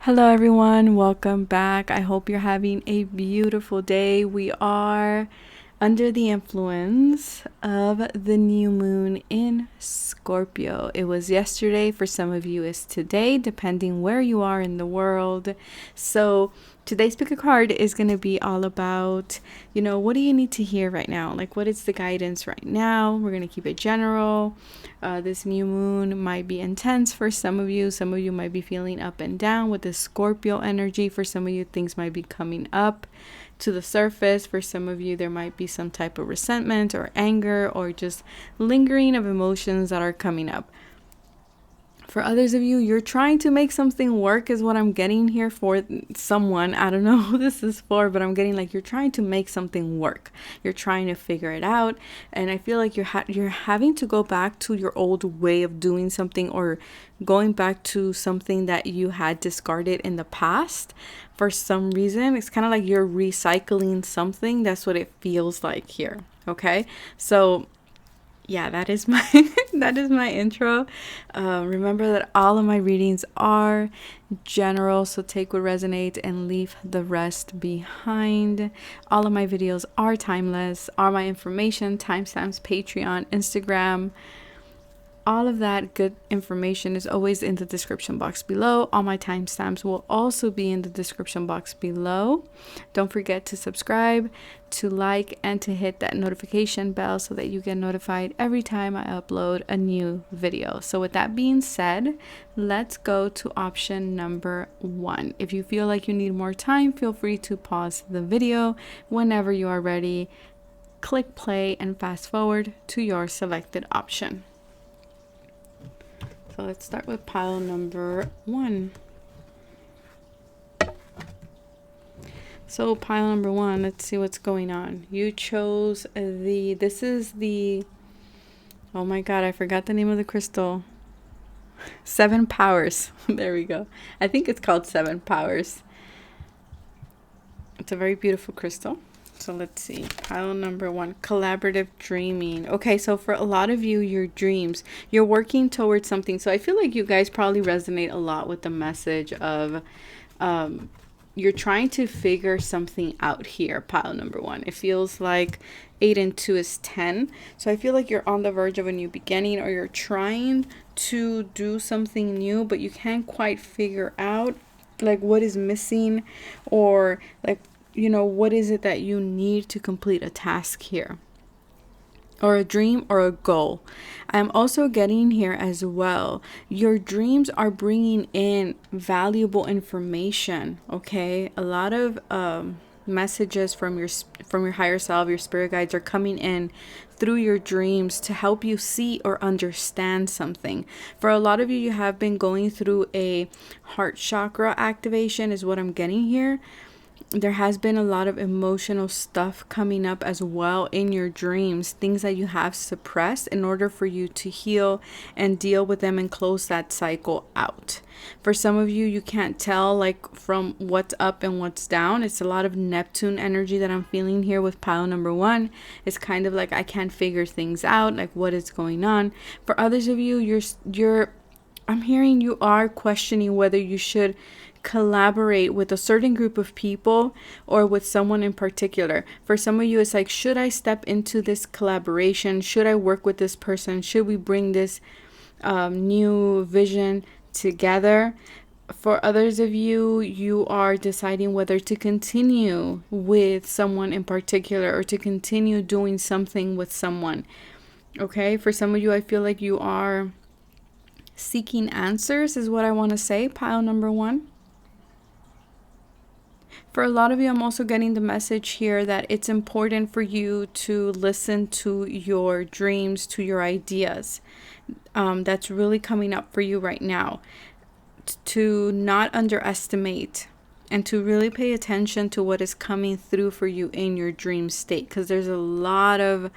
Hello, everyone. Welcome back. I hope you're having a beautiful day. We are under the influence of the new moon in Scorpio. It was yesterday. For some of you, it's today, depending where you are in the world. So, today's pick a card is going to be all about, what do you need to hear right now? Like, what is the guidance right now? We're going to keep it general. This new moon might be intense for some of you. Some of you might be feeling up and down with the Scorpio energy. For some of you, things might be coming up to the surface. For some of you, there might be some type of resentment or anger or just lingering of emotions that are coming up. For others of you, you're trying to make something work is what I'm getting here for someone. I don't know who this is for, but I'm getting like you're trying to make something work. You're trying to figure it out. And I feel like you're having to go back to your old way of doing something or going back to something that you had discarded in the past. For some reason, it's kind of like you're recycling something. That's what it feels like here. Okay. So yeah, that is my that is my intro. Remember that all of my readings are general, so take what resonates and leave the rest behind. All of my videos are timeless. All my information, timestamps, Patreon, Instagram, all of that good information is always in the description box below. All my timestamps will also be in the description box below. Don't forget to subscribe, to like, and to hit that notification bell so that you get notified every time I upload a new video. So with that being said, let's go to option number 1. If you feel like you need more time, feel free to pause the video. Whenever you are ready, click play and fast forward to your selected option. So let's start with pile number 1. So pile number 1, let's see what's going on. You chose this is the, oh my God, I forgot the name of the crystal. 7 Powers. There we go. I think it's called 7 Powers. It's a very beautiful crystal. So let's see. Pile number 1, collaborative dreaming. Okay, so for a lot of you, your dreams, you're working towards something. So I feel like you guys probably resonate a lot with the message of you're trying to figure something out here, pile number 1. It feels like 8 and 2 is 10. So I feel like you're on the verge of a new beginning, or you're trying to do something new, but you can't quite figure out like what is missing, or like what is it that you need to complete a task here, or a dream or a goal. I'm also getting here as well. Your dreams are bringing in valuable information. Okay, a lot of messages from your higher self, your spirit guides are coming in through your dreams to help you see or understand something. For a lot of you, you have been going through a heart chakra activation is what I'm getting here. There has been a lot of emotional stuff coming up as well in your dreams, things that you have suppressed in order for you to heal and deal with them and close that cycle out. For some of you, you can't tell like from what's up and what's down. It's a lot of Neptune energy that I'm feeling here with pile number 1. It's kind of like I can't figure things out, like what is going on. For others of you, I'm hearing you are questioning whether you should collaborate with a certain group of people or with someone in particular. For some of you, it's like, should I step into this collaboration? Should I work with this person? Should we bring this new vision together? For others of you, you are deciding whether to continue with someone in particular or to continue doing something with someone. Okay, for some of you, I feel like you are seeking answers is what I want to say, pile number 1. For a lot of you, I'm also getting the message here that it's important for you to listen to your dreams, to your ideas. That's really coming up for you right now. To not underestimate and to really pay attention to what is coming through for you in your dream state, because there's a lot of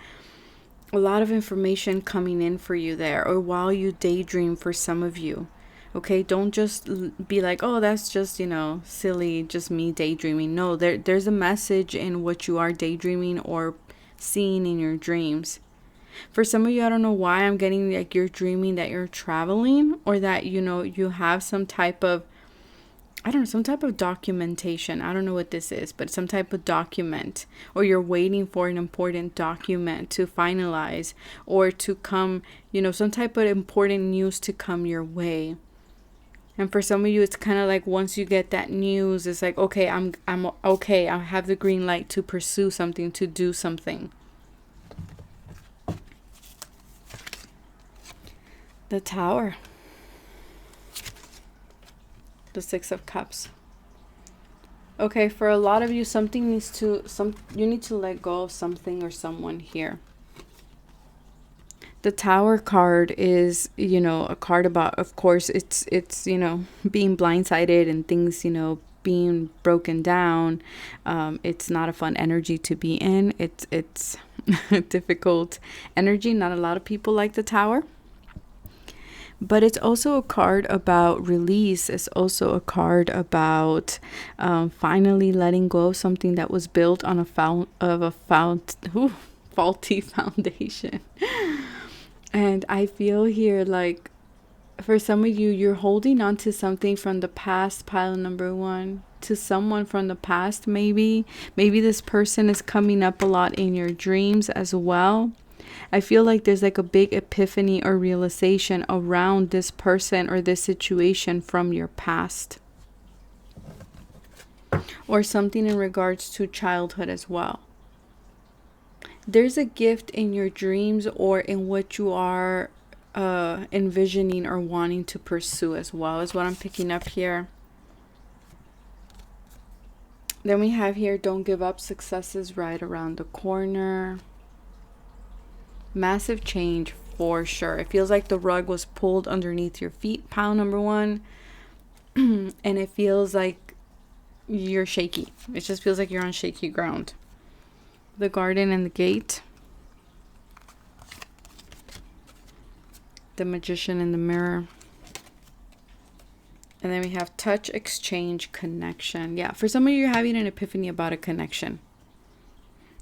information coming in for you there, or while you daydream for some of you. Okay, don't just be like, oh, that's just, silly, just me daydreaming. No, there's a message in what you are daydreaming or seeing in your dreams. For some of you, I don't know why I'm getting like you're dreaming that you're traveling, or that, you have some type of I don't know, some type of documentation. I don't know what this is, but some type of document, or you're waiting for an important document to finalize or to come, some type of important news to come your way. And for some of you, it's kind of like once you get that news, it's like, okay, I'm okay. I have the green light to pursue something, to do something. The Tower. The Six of Cups. Okay, for a lot of you, you need to let go of something or someone here. The Tower card is, a card about, of course, it's being blindsided and things, being broken down. It's not a fun energy to be in. It's a difficult energy. Not a lot of people like the Tower. But it's also a card about release. It's also a card about finally letting go of something that was built on a faulty foundation. And I feel here like for some of you, you're holding on to something from the past, pile number one, to someone from the past. Maybe this person is coming up a lot in your dreams as well. I feel like there's like a big epiphany or realization around this person or this situation from your past. Or something in regards to childhood as well. There's a gift in your dreams or in what you are envisioning or wanting to pursue as well, is what I'm picking up here. Then we have here, don't give up, success is right around the corner. Massive change for sure. It feels like the rug was pulled underneath your feet, pile number one. And it feels like you're shaky. It just feels like you're on shaky ground. The Garden and the Gate. The Magician in the Mirror. And then we have touch, exchange, connection. Yeah, for some of you, you're having an epiphany about a connection.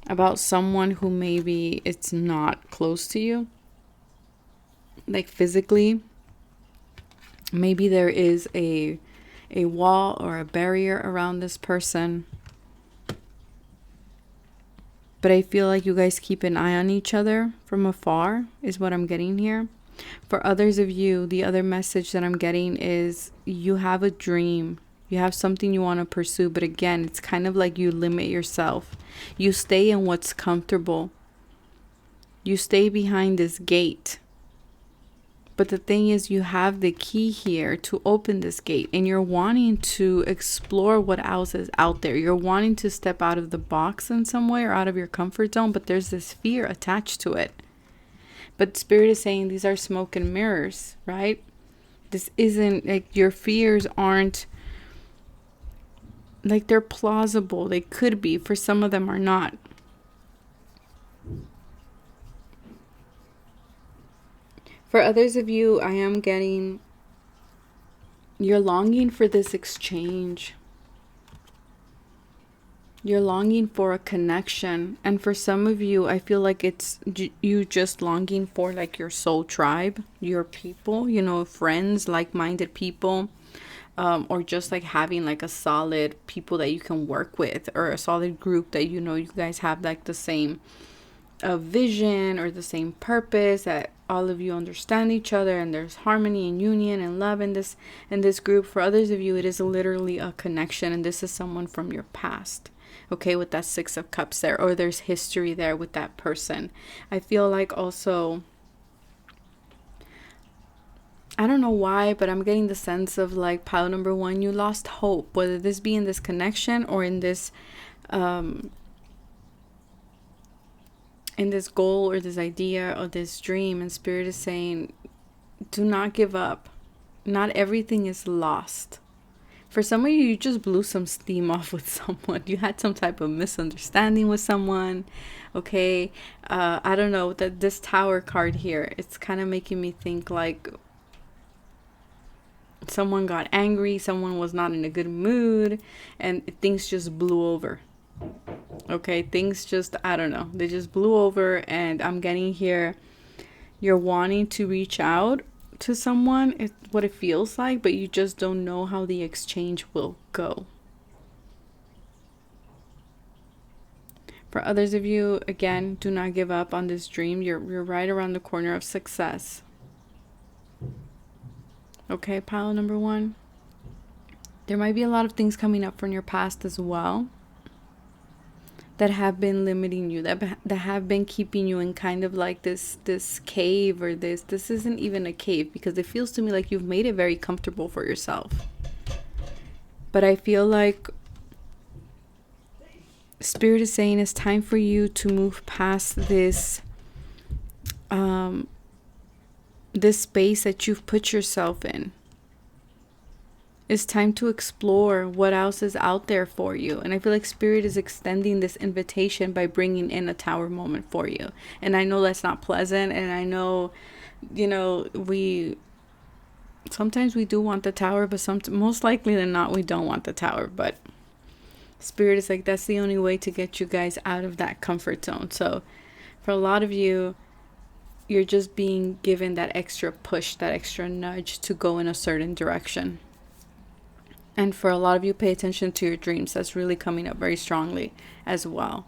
About someone who maybe it's not close to you. Like physically. Maybe there is a wall or a barrier around this person. But I feel like you guys keep an eye on each other from afar, is what I'm getting here. For others of you, the other message that I'm getting is you have a dream. You have something you want to pursue. But again, it's kind of like you limit yourself. You stay in what's comfortable. You stay behind this gate. But the thing is, you have the key here to open this gate. And you're wanting to explore what else is out there. You're wanting to step out of the box in some way or out of your comfort zone. But there's this fear attached to it. But Spirit is saying these are smoke and mirrors, right? This isn't like your fears aren't like they're plausible. They could be. For some of them are not. For others of you, I am getting you're longing for this exchange. You're longing for a connection. And for some of you, I feel like it's you just longing for like your soul tribe, your people, friends, like-minded people. Or just like having like a solid people that you can work with, or a solid group that you guys have like the same vision or the same purpose, that all of you understand each other and there's harmony and union and love in this group. For others of you, it is literally a connection, and this is someone from your past. Okay, with that Six of Cups there, or there's history there with that person. I feel like also, I don't know why, but I'm getting the sense of like pile number one, you lost hope, whether this be in this connection or in this goal or this idea or this dream. And Spirit is saying, do not give up. Not everything is lost. For some of you, you just blew some steam off with someone. You had some type of misunderstanding with someone. Okay. I don't know, that this Tower card here, it's kind of making me think like someone got angry, someone was not in a good mood, and things just blew over. Okay, things just, I don't know, they just blew over. And I'm getting here, you're wanting to reach out to someone, it's what it feels like, but you just don't know how the exchange will go. For others of you, again, do not give up on this dream. You're right around the corner of success. Okay, pile number one. There might be a lot of things coming up from your past as well that have been limiting you, that have been keeping you in kind of like this cave, or this isn't even a cave, because it feels to me like you've made it very comfortable for yourself. But I feel like Spirit is saying it's time for you to move past this this space that you've put yourself in. It's time to explore what else is out there for you. And I feel like Spirit is extending this invitation by bringing in a tower moment for you. And I know that's not pleasant. And I know, you know, sometimes we do want the tower, but most likely than not, we don't want the tower. But Spirit is like, that's the only way to get you guys out of that comfort zone. So for a lot of you, you're just being given that extra push, that extra nudge to go in a certain direction. And for a lot of you, pay attention to your dreams. That's really coming up very strongly as well.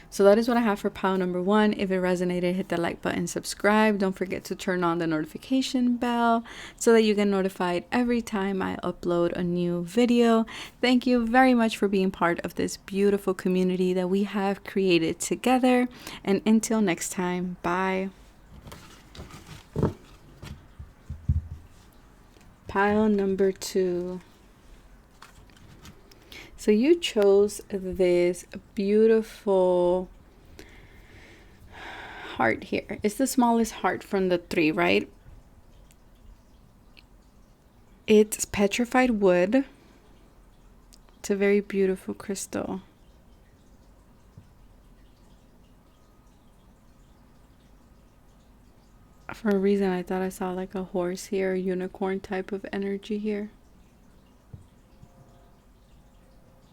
So that is what I have for pile number one. If it resonated, hit the like button, subscribe. Don't forget to turn on the notification bell so that you get notified every time I upload a new video. Thank you very much for being part of this beautiful community that we have created together. And until next time, bye. Pile number two. So you chose this beautiful heart here. It's the smallest heart from the three, right? It's petrified wood. It's a very beautiful crystal. For a reason, I thought I saw like a horse here, a unicorn type of energy here.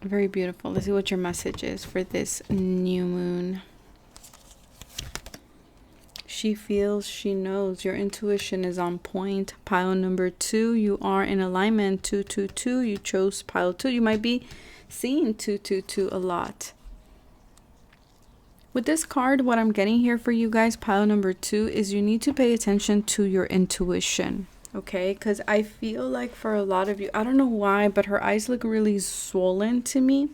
Very beautiful. Let's see what your message is for this new moon. She feels, she knows. Your intuition is on point. Pile number two, you are in alignment. 222, you chose pile two. You might be seeing 222 a lot. With this card, what I'm getting here for you guys, pile number two, is you need to pay attention to your intuition. Okay, because I feel like for a lot of you, I don't know why, but her eyes look really swollen to me.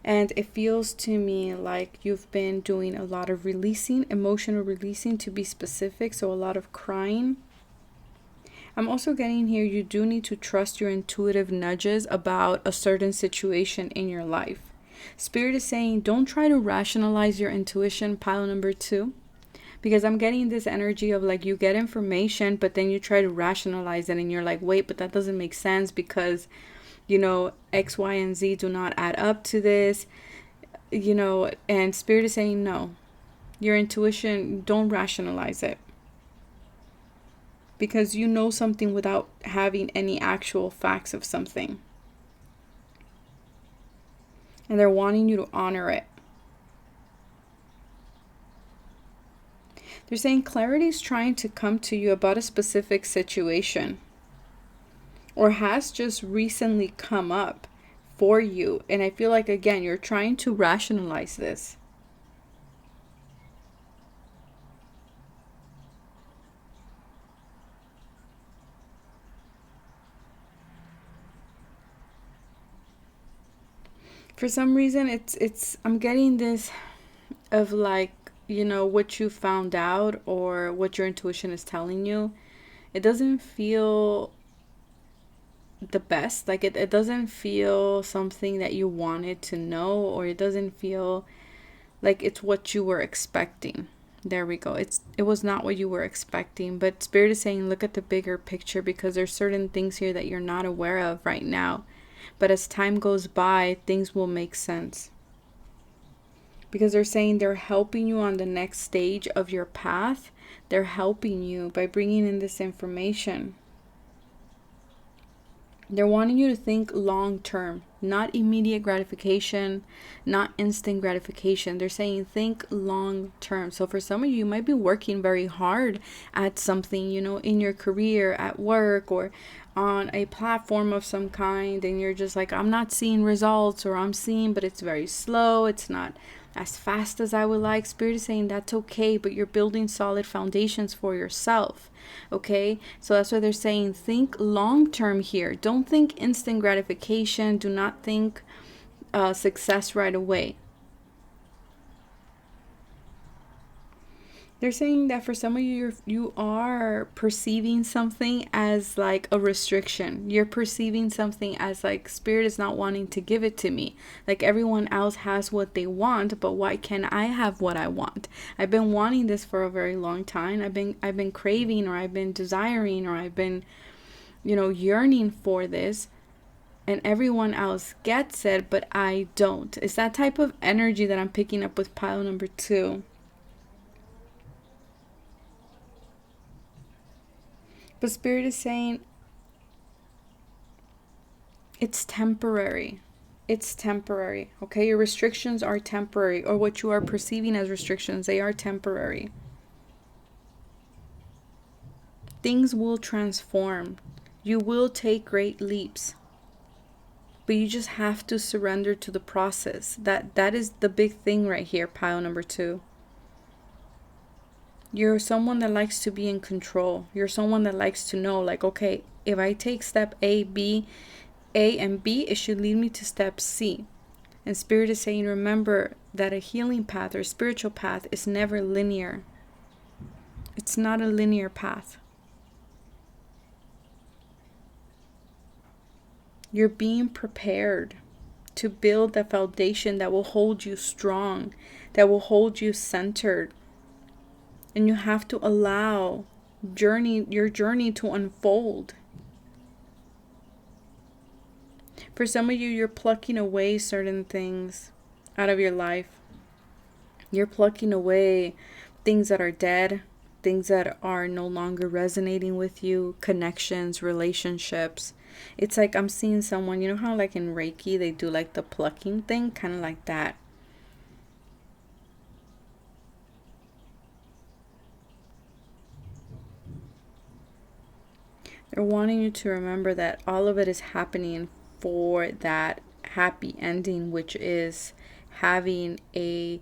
And it feels to me like you've been doing a lot of releasing, emotional releasing to be specific. So a lot of crying. I'm also getting here, you do need to trust your intuitive nudges about a certain situation in your life. Spirit is saying, don't try to rationalize your intuition, pile number two. Because I'm getting this energy of like you get information, but then you try to rationalize it and you're like, wait, but that doesn't make sense because, you know, X, Y, and Z do not add up to this, you know, and Spirit is saying, no, your intuition, don't rationalize it. Because you know something without having any actual facts of something. And they're wanting you to honor it. They're saying clarity is trying to come to you about a specific situation or has just recently come up for you. And I feel like, again, you're trying to rationalize this. For some reason, I'm getting this of like, you know, what you found out or what your intuition is telling you, it doesn't feel the best. Like it doesn't feel something that you wanted to know, or it doesn't feel like it's what you were expecting. There we go. It was not what you were expecting, but Spirit is saying, look at the bigger picture, because there's certain things here that you're not aware of right now. But as time goes by, things will make sense. Because they're saying they're helping you on the next stage of your path. They're helping you by bringing in this information. They're wanting you to think long term, not immediate gratification, not instant gratification. They're saying think long term. So for some of you, you might be working very hard at something, you know, in your career, at work, or on a platform of some kind, and you're just like, I'm not seeing results, or I'm seeing, but it's very slow. It's not as fast as I would like. Spirit is saying that's okay, but you're building solid foundations for yourself. Okay, so that's why they're saying think long term here. Don't think instant gratification. Do not think success right away. They're saying that for some of you, you are perceiving something as like a restriction. You're perceiving something as like Spirit is not wanting to give it to me. Like everyone else has what they want, but why can't I have what I want? I've been wanting this for a very long time. I've been craving, or I've been desiring, or I've been, you know, yearning for this. And everyone else gets it, but I don't. It's that type of energy that I'm picking up with pile number 2. But Spirit is saying it's temporary. It's temporary. Okay, your restrictions are temporary, or what you are perceiving as restrictions, they are temporary. Things will transform. You will take great leaps. But you just have to surrender to the process. That is the big thing right here, pile number 2. You're someone that likes to be in control. You're someone that likes to know, like, okay, if I take step A and B, it should lead me to step C. And Spirit is saying, remember that a healing path or spiritual path is never linear. It's not a linear path. You're being prepared to build the foundation that will hold you strong, that will hold you centered. And you have to allow your journey to unfold. For some of you, you're plucking away certain things out of your life. You're plucking away things that are dead, things that are no longer resonating with you, connections, relationships. It's like I'm seeing someone, you know how like in Reiki they do like the plucking thing, kind of like that. They're wanting you to remember that all of it is happening for that happy ending, which is having a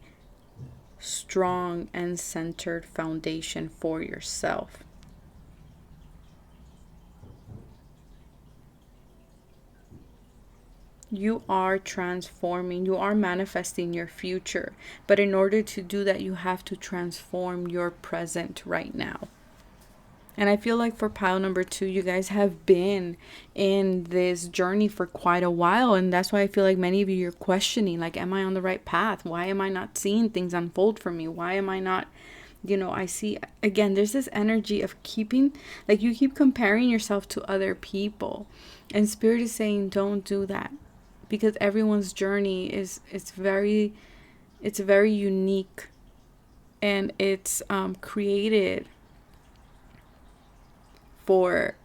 strong and centered foundation for yourself. You are transforming, you are manifesting your future. But in order to do that, you have to transform your present right now. And I feel like for pile number 2, you guys have been in this journey for quite a while. And that's why I feel like many of you, you're questioning, like, am I on the right path? Why am I not seeing things unfold for me? Why am I not, you know, I see, again, there's this energy of keeping, like you keep comparing yourself to other people. And Spirit is saying, don't do that. Because everyone's journey it's very unique. And it's created for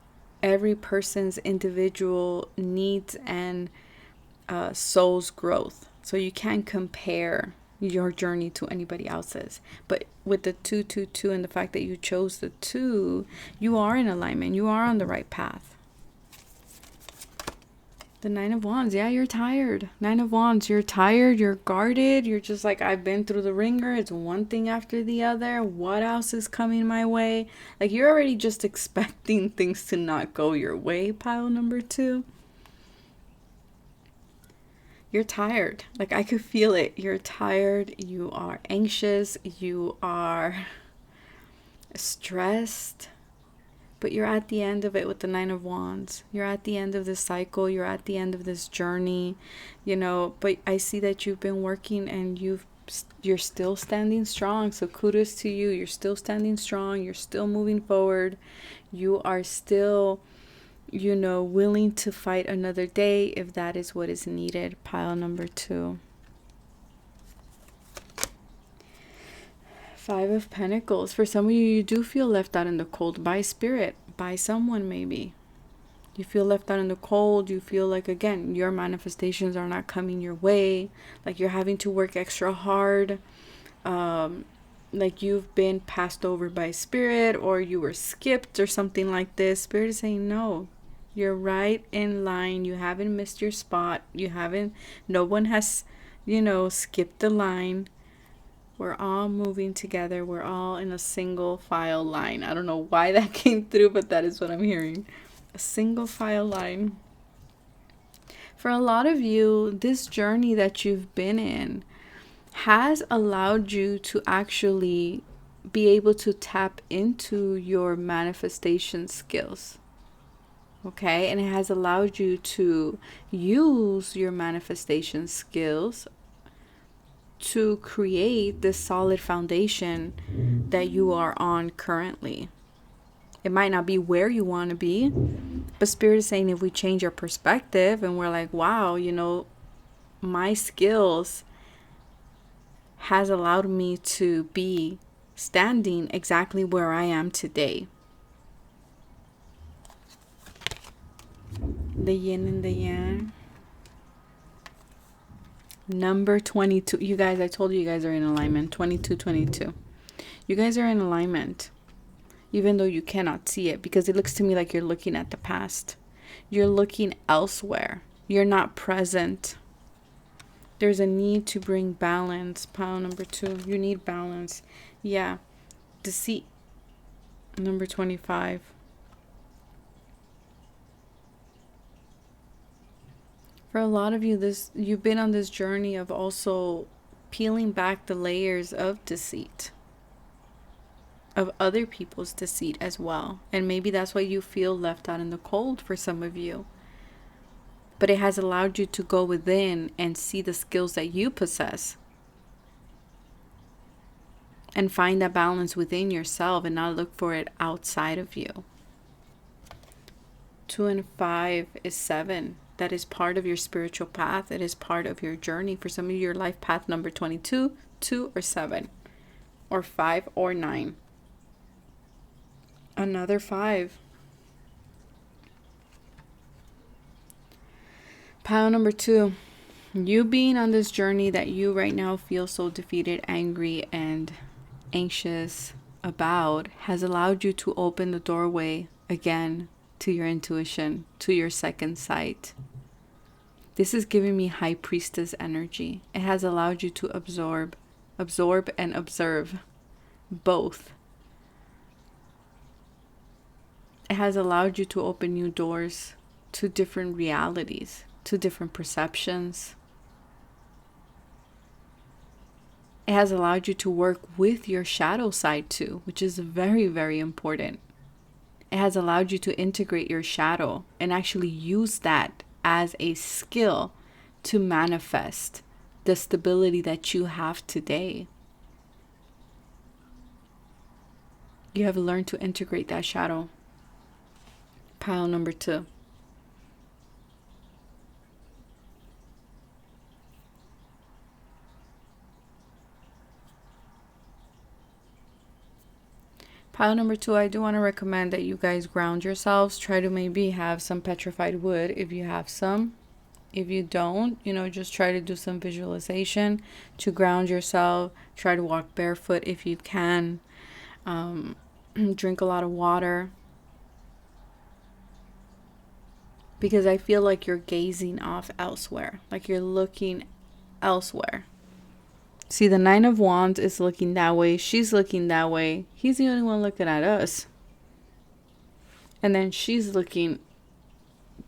every person's individual needs and soul's growth. So you can't compare your journey to anybody else's. But with the 222 and the fact that you chose the 2, you are in alignment. You are on the right path. The 9 of Wands. Yeah, you're tired. 9 of Wands. You're tired. You're guarded. You're just like, I've been through the ringer. It's one thing after the other. What else is coming my way? Like, you're already just expecting things to not go your way, pile number 2. You're tired. Like, I could feel it. You're tired. You are anxious. You are stressed. But you're at the end of it with the 9 of Wands. You're at the end of this cycle. You're at the end of this journey, you know. But I see that you've been working and you're still standing strong. So kudos to you. You're still standing strong. You're still moving forward. You are still, you know, willing to fight another day if that is what is needed. Pile number 2. 5 of Pentacles. For some of you, you do feel left out in the cold by spirit, by someone maybe. You feel left out in the cold. You feel like, again, your manifestations are not coming your way. Like you're having to work extra hard. Like you've been passed over by spirit, or you were skipped or something like this. Spirit is saying, no, you're right in line. You haven't missed your spot. No one has, skipped the line. We're all moving together. We're all in a single file line. I don't know why that came through, but that is what I'm hearing. A single file line. For a lot of you, this journey that you've been in has allowed you to actually be able to tap into your manifestation skills. Okay? And it has allowed you to use your manifestation skills to create this solid foundation that you are on currently. It might not be where you want to be, but Spirit is saying if we change our perspective and we're like, wow, my skills has allowed me to be standing exactly where I am today. The yin and the yang. Number 22. You guys, I told you guys are in alignment. 22. You guys are in alignment. Even though you cannot see it. Because it looks to me like you're looking at the past. You're looking elsewhere. You're not present. There's a need to bring balance. Pile number 2. You need balance. Yeah. Deceit. Number 25. For a lot of you, you've been on this journey of also peeling back the layers of deceit. Of other people's deceit as well. And maybe that's why you feel left out in the cold for some of you. But it has allowed you to go within and see the skills that you possess. And find that balance within yourself and not look for it outside of you. 2 and 5 is 7. That is part of your spiritual path. It is part of your journey. For some of you, your life path number 22, 2 or 7. Or 5 or 9. Another 5. Pile number 2. You being on this journey that you right now feel so defeated, angry, and anxious about has allowed you to open the doorway again to your intuition, to your second sight. This is giving me High Priestess energy. It has allowed you to absorb and observe both. It has allowed you to open new doors to different realities, to different perceptions. It has allowed you to work with your shadow side too, which is very, very important. It has allowed you to integrate your shadow and actually use that as a skill to manifest the stability that you have today. You have learned to integrate that shadow. Pile number 2. Pile number 2, I do want to recommend that you guys ground yourselves. Try to maybe have some petrified wood if you have some. If you don't, just try to do some visualization to ground yourself. Try to walk barefoot if you can. Drink a lot of water. Because I feel like you're gazing off elsewhere. Like you're looking elsewhere. See, the 9 of Wands is looking that way. She's looking that way. He's the only one looking at us. And then she's looking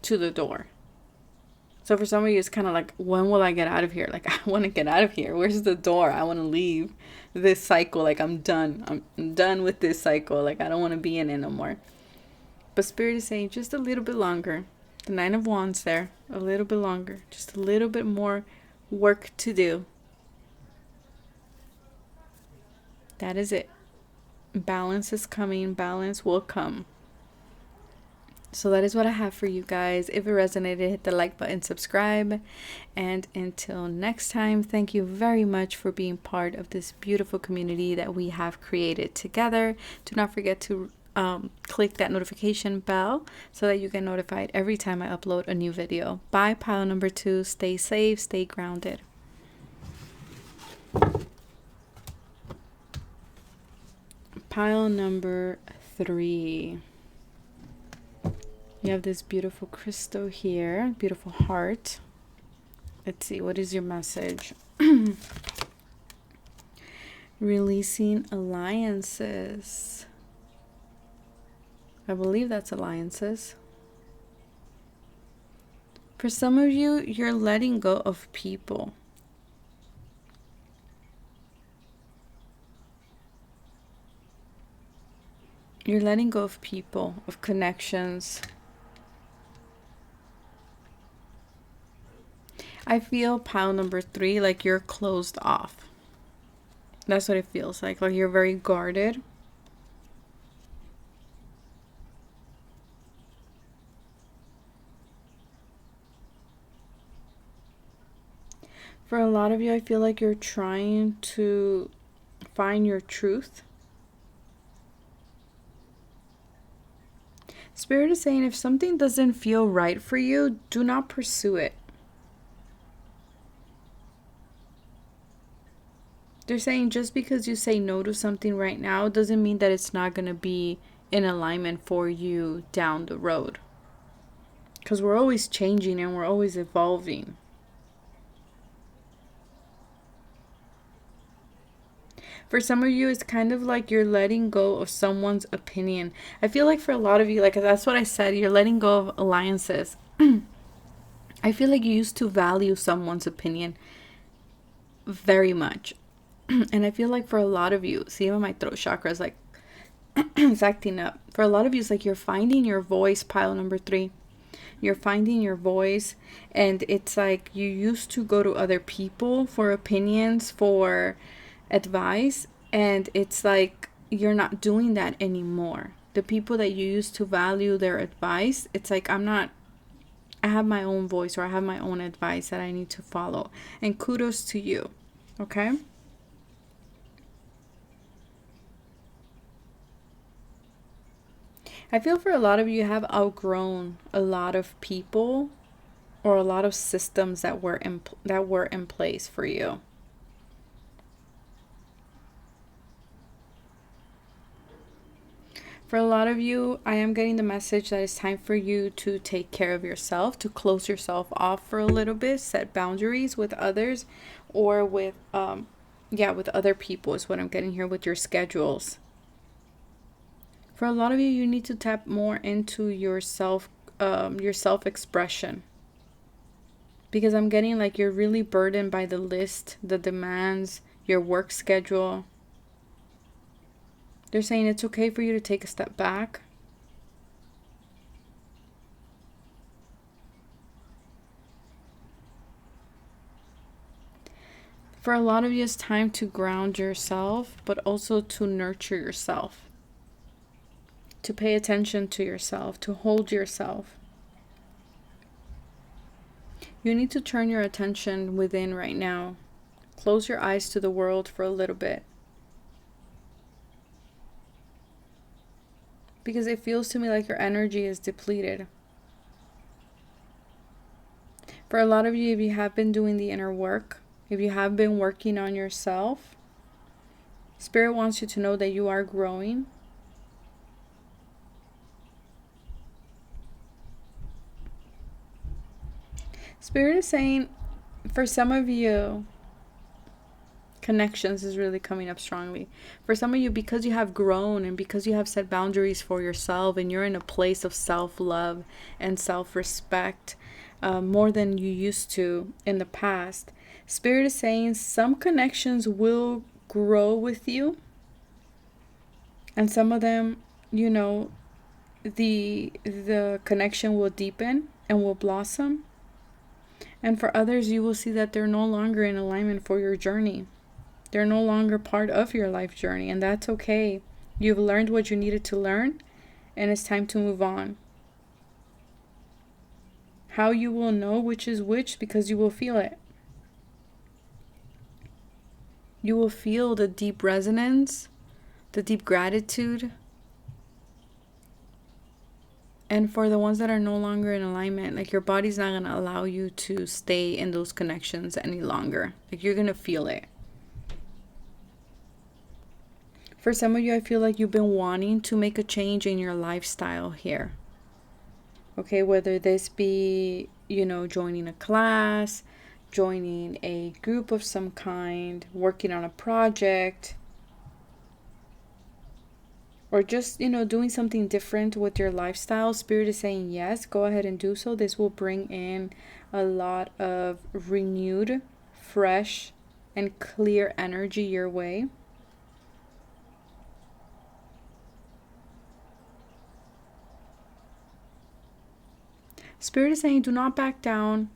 to the door. So for some of you, it's kind of like, when will I get out of here? Like, I want to get out of here. Where's the door? I want to leave this cycle. Like, I'm done. I'm done with this cycle. Like, I don't want to be in it no more. But Spirit is saying just a little bit longer. The 9 of Wands there. A little bit longer. Just a little bit more work to do. That is it. Balance is coming. Balance will come. So that is what I have for you guys. If it resonated, hit the like button, subscribe. And until next time, thank you very much for being part of this beautiful community that we have created together. Do not forget to click that notification bell so that you get notified every time I upload a new video. Bye, pile number 2. Stay safe, stay grounded. Pile number 3. You have this beautiful crystal here, beautiful heart. Let's see, what is your message? Releasing alliances. I believe that's alliances. For some of you, you're letting go of people. You're letting go of people, of connections. I feel pile number 3 like you're closed off. That's what it feels like you're very guarded. For a lot of you, I feel like you're trying to find your truth. Spirit is saying if something doesn't feel right for you, do not pursue it. They're saying just because you say no to something right now doesn't mean that it's not going to be in alignment for you down the road. Because we're always changing and we're always evolving. For some of you, it's kind of like you're letting go of someone's opinion. I feel like for a lot of you, like that's what I said, you're letting go of alliances. I feel like you used to value someone's opinion very much. And I feel like for a lot of you, see how my throat chakra is like it's acting up. For a lot of you, it's like you're finding your voice, pile number 3. You're finding your voice, and it's like you used to go to other people for opinions, for advice, and it's like you're not doing that anymore. The people that you used to value their advice, it's like I have my own voice, or I have my own advice that I need to follow. And kudos to you. Okay? I feel for a lot of you have outgrown a lot of people or a lot of systems that were in place for you. For a lot of you, I am getting the message that it's time for you to take care of yourself, to close yourself off for a little bit, set boundaries with others, or with with other people is what I'm getting here with your schedules. For a lot of you, you need to tap more into your self-expression. Because I'm getting like you're really burdened by the list, the demands, your work schedule. They're saying it's okay for you to take a step back. For a lot of you, it's time to ground yourself, but also to nurture yourself. To pay attention to yourself, to hold yourself. You need to turn your attention within right now. Close your eyes to the world for a little bit. Because it feels to me like your energy is depleted. For a lot of you, if you have been doing the inner work, if you have been working on yourself, Spirit wants you to know that you are growing. Spirit is saying, for some of you, connections is really coming up strongly. For some of you, because you have grown and because you have set boundaries for yourself and you're in a place of self-love and self-respect more than you used to in the past, Spirit is saying some connections will grow with you. And some of them, the connection will deepen and will blossom. And for others, you will see that they're no longer in alignment for your journey. They're no longer part of your life journey, and that's okay. You've learned what you needed to learn, and it's time to move on. How you will know which is which? Because you will feel it. You will feel the deep resonance, the deep gratitude, And for the ones that are no longer in alignment, like your body's not going to allow you to stay in those connections any longer. Like you're going to feel it. For some of you, I feel like you've been wanting to make a change in your lifestyle here. Okay, whether this be, joining a class, joining a group of some kind, working on a project, or just, doing something different with your lifestyle. Spirit is saying, yes, go ahead and do so. This will bring in a lot of renewed, fresh, and clear energy your way. Spirit is saying, do not back down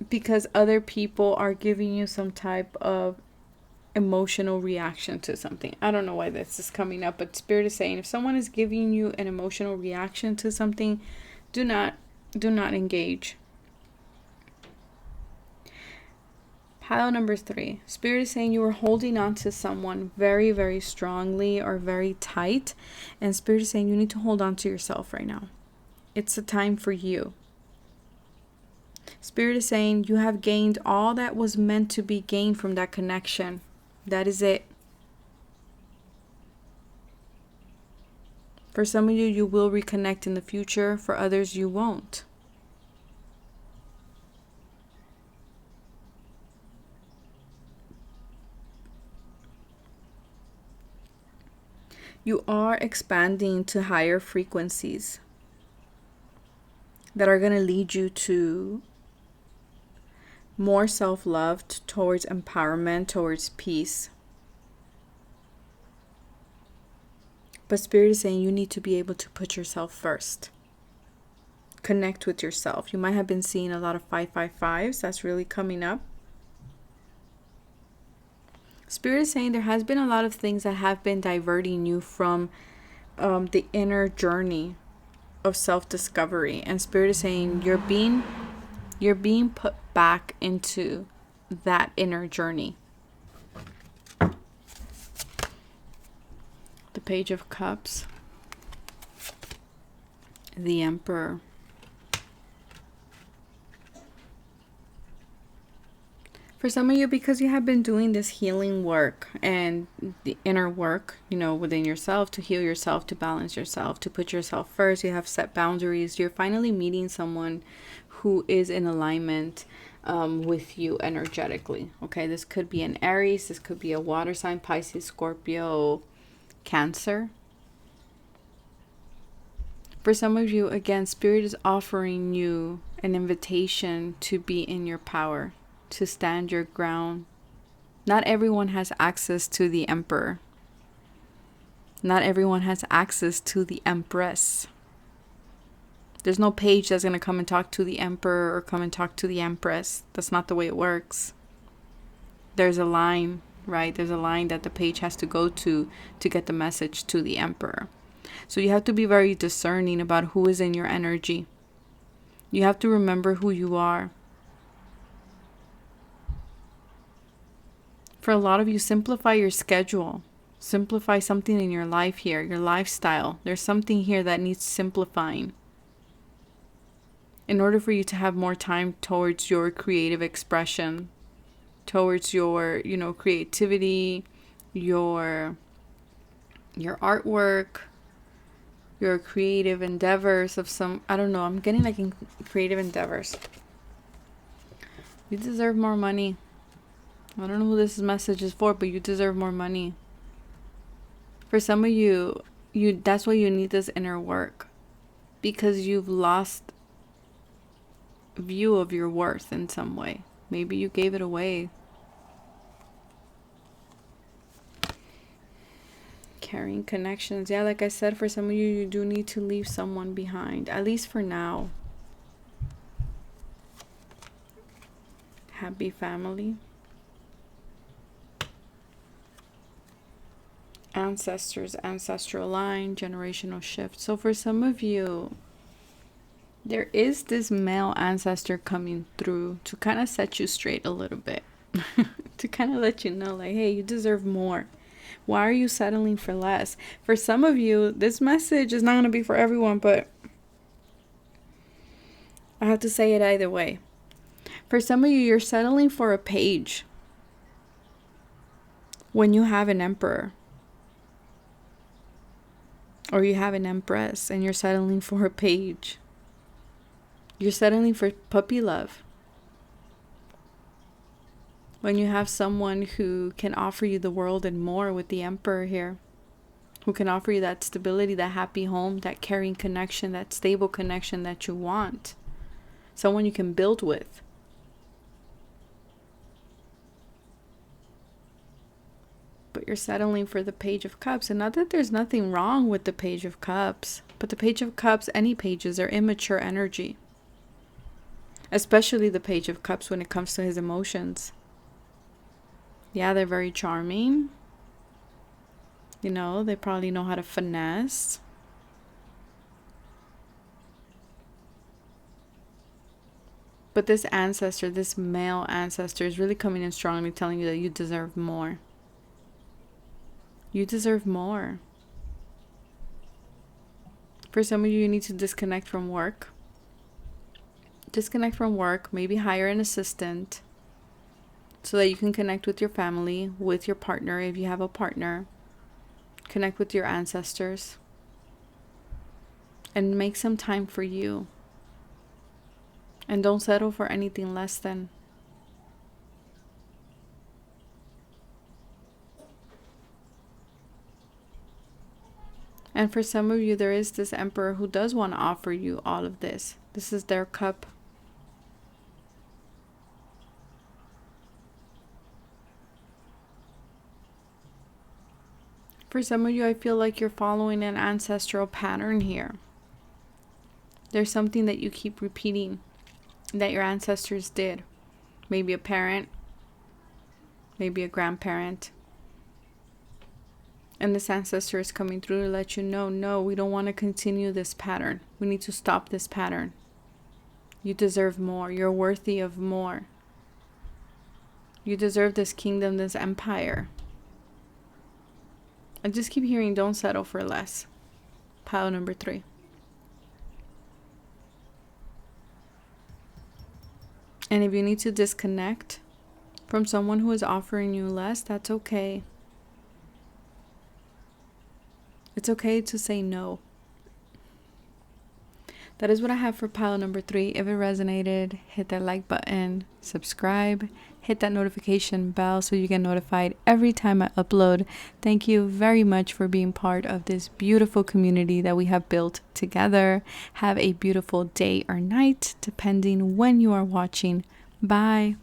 because other people are giving you some type of emotional reaction to something. I don't know why this is coming up, but Spirit is saying if someone is giving you an emotional reaction to something, do not engage. Pile number 3. Spirit is saying you are holding on to someone very, very strongly or very tight, and Spirit is saying you need to hold on to yourself right now. It's a time for you. Spirit is saying you have gained all that was meant to be gained from that connection. That is it. For some of you, you will reconnect in the future. For others, you won't. You are expanding to higher frequencies that are going to lead you to more self-love, towards empowerment, towards peace. But Spirit is saying you need to be able to put yourself first. Connect with yourself. You might have been seeing a lot of 555s. That's really coming up. Spirit is saying there has been a lot of things that have been diverting you from the inner journey of self-discovery. And Spirit is saying you're being put back into that inner journey. The Page of Cups, the Emperor. For some of you, because you have been doing this healing work and the inner work, within yourself, to heal yourself, to balance yourself, to put yourself first, you have set boundaries. You're finally meeting someone who is in alignment with you energetically. Okay, this could be an Aries, this could be a water sign, Pisces, Scorpio, Cancer. For some of you, again, Spirit is offering you an invitation to be in your power, to stand your ground. Not everyone has access to the Emperor. Not everyone has access to the Empress. There's no page that's going to come and talk to the Emperor or come and talk to the Empress. That's not the way it works. There's a line, right? There's a line that the page has to go to get the message to the Emperor. So you have to be very discerning about who is in your energy. You have to remember who you are. For a lot of you, simplify your schedule. Simplify something in your life here, your lifestyle. There's something here that needs simplifying. In order for you to have more time towards your creative expression, towards your, creativity, your artwork, your creative endeavors of some, I don't know, I'm getting like in creative endeavors. You deserve more money. I don't know who this message is for, but you deserve more money. For some of you, that's why you need this inner work, because you've lost view of your worth in some way. Maybe you gave it away. Carrying connections. Yeah, like I said, for some of you, you do need to leave someone behind, at least for now. Happy family. Ancestors, ancestral line, generational shift. So for some of you, there is this male ancestor coming through to kind of set you straight a little bit. To kind of let you know, like, hey, you deserve more. Why are you settling for less? For some of you, this message is not going to be for everyone, but I have to say it either way. For some of you, you're settling for a page when you have an emperor. Or you have an empress and you're settling for a page. You're settling for puppy love. When you have someone who can offer you the world and more with the emperor here. Who can offer you that stability, that happy home, that caring connection, that stable connection that you want. Someone you can build with. But you're settling for the Page of Cups. And not that there's nothing wrong with the Page of Cups. But the Page of Cups, any pages, are immature energy. Especially the Page of Cups when it comes to his emotions. Yeah, they're very charming. You know, they probably know how to finesse. But this ancestor, this male ancestor, is really coming in strongly telling you that you deserve more. You deserve more. For some of you, you need to disconnect from work. Disconnect from work, maybe hire an assistant so that you can connect with your family, with your partner if you have a partner. Connect with your ancestors. And make some time for you. And don't settle for anything less than. And for some of you, there is this emperor who does want to offer you all of this. This is their cup. For some of you, I feel like you're following an ancestral pattern here. There's something that you keep repeating that your ancestors did. Maybe a parent, maybe a grandparent. And this ancestor is coming through to let you know, no, we don't want to continue this pattern. We need to stop this pattern. You deserve more. You're worthy of more. You deserve this kingdom, this empire. I just keep hearing, don't settle for less. Pile number 3. And if you need to disconnect from someone who is offering you less, that's okay. It's okay to say no. That is what I have for pile number 3. If it resonated, hit that like button, subscribe, hit that notification bell so you get notified every time I upload. Thank you very much for being part of this beautiful community that we have built together. Have a beautiful day or night, depending when you are watching. Bye.